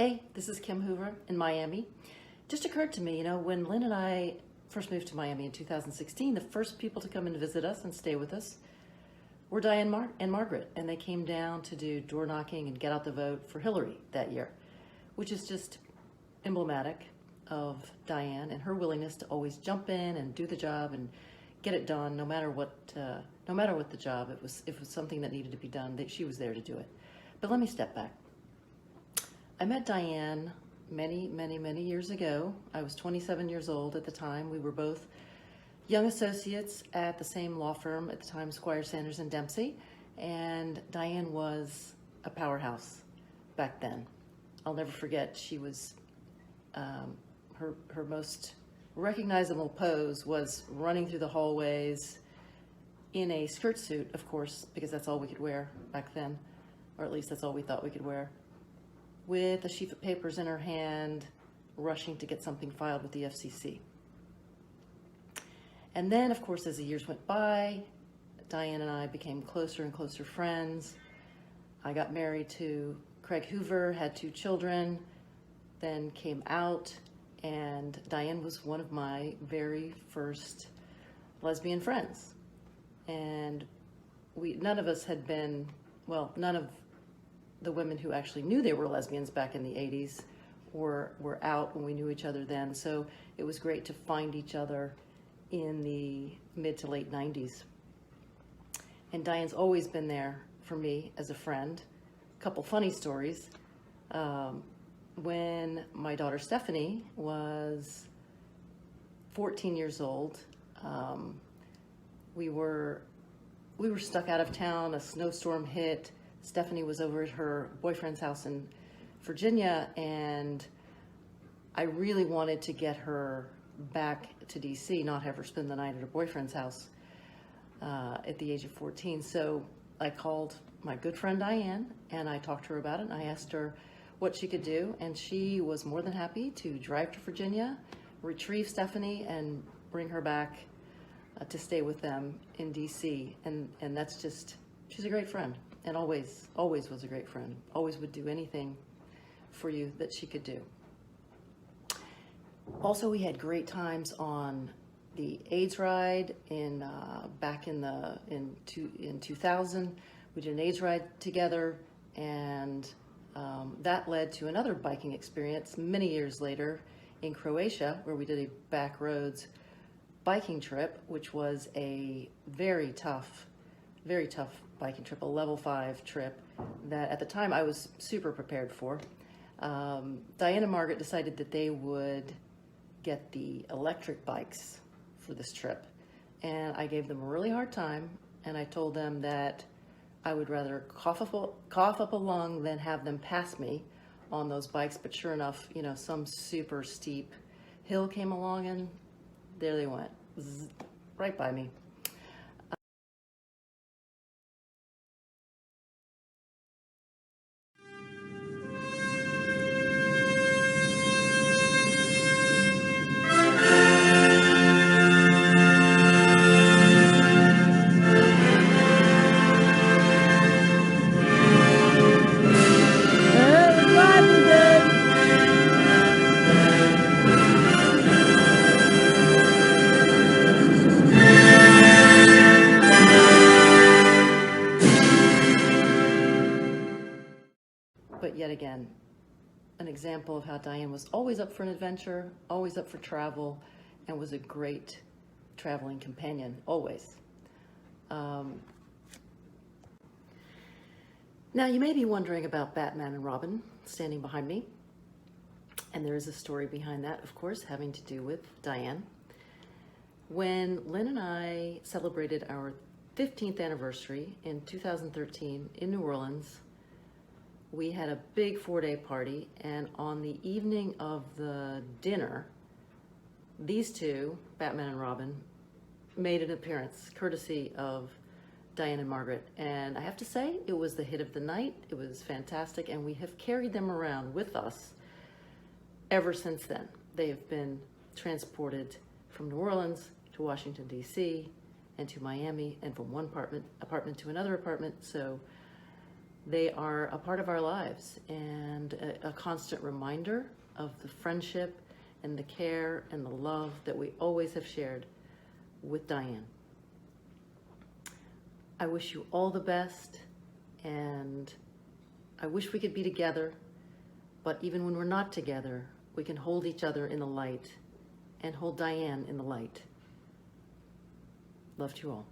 Hey, this is Kim Hoover in Miami. Just occurred to me, when Lynn and I first moved to Miami in 2016, the first people to come and visit us and stay with us were Diane and Margaret, and they came down to do door knocking and get out the vote for Hillary that year, which is just emblematic of Diane and her willingness to always jump in and do the job and get it done, no matter what the job. If it was something that needed to be done, that she was there to do it. But let me step back. I met Diane many years ago. I was 27 years old at the time. We were both young associates at the same law firm at the time, Squire, Sanders and Dempsey, and Diane was a powerhouse back then. I'll never forget, she was, her most recognizable pose was running through the hallways in a skirt suit, of course, because that's all we could wear back then, or at least that's all we thought we could wear, with a sheaf of papers in her hand, rushing to get something filed with the FCC. And then, of course, as the years went by, Diane and I became closer and closer friends. I got married to Craig Hoover, had 2 children, then came out, and Diane was one of my very first lesbian friends. And none of us had been, none of the women who actually knew they were lesbians back in the 80s were out when we knew each other then. So it was great to find each other in the mid to late 90s. And Diane's always been there for me as a friend. A couple funny stories. When my daughter Stephanie was 14 years old, we were stuck out of town, a snowstorm hit. Stephanie was over at her boyfriend's house in Virginia, and I really wanted to get her back to DC, not have her spend the night at her boyfriend's house at the age of 14. So I called my good friend Diane, and I talked to her about it, and I asked her what she could do, and she was more than happy to drive to Virginia, retrieve Stephanie, and bring her back to stay with them in DC. And that's just, she's a great friend. And always was a great friend. Always would do anything for you that she could do. Also, we had great times on the AIDS ride back in 2000. We did an AIDS ride together, and that led to another biking experience many years later in Croatia, where we did a back roads biking trip, which was a very tough biking trip, a level 5 trip that at the time I was super prepared for. Diane and Margaret decided that they would get the electric bikes for this trip. And I gave them a really hard time, and I told them that I would rather cough up a lung than have them pass me on those bikes. But sure enough, some super steep hill came along, and there they went, right by me. But yet again, an example of how Diane was always up for an adventure, always up for travel, and was a great traveling companion, always. Now, you may be wondering about Batman and Robin standing behind me, and there is a story behind that, of course, having to do with Diane. When Lynn and I celebrated our 15th anniversary in 2013 in New Orleans, we had a big 4-day party, and on the evening of the dinner, these two, Batman and Robin, made an appearance, courtesy of Diane and Margaret. And I have to say, it was the hit of the night. It was fantastic, and we have carried them around with us ever since then. They have been transported from New Orleans to Washington, D.C., and to Miami, and from one apartment to another apartment. So They are a part of our lives and a constant reminder of the friendship and the care and the love that we always have shared with Diane. I wish you all the best, and I wish we could be together, but even when we're not together, we can hold each other in the light and hold Diane in the light. Love to you all.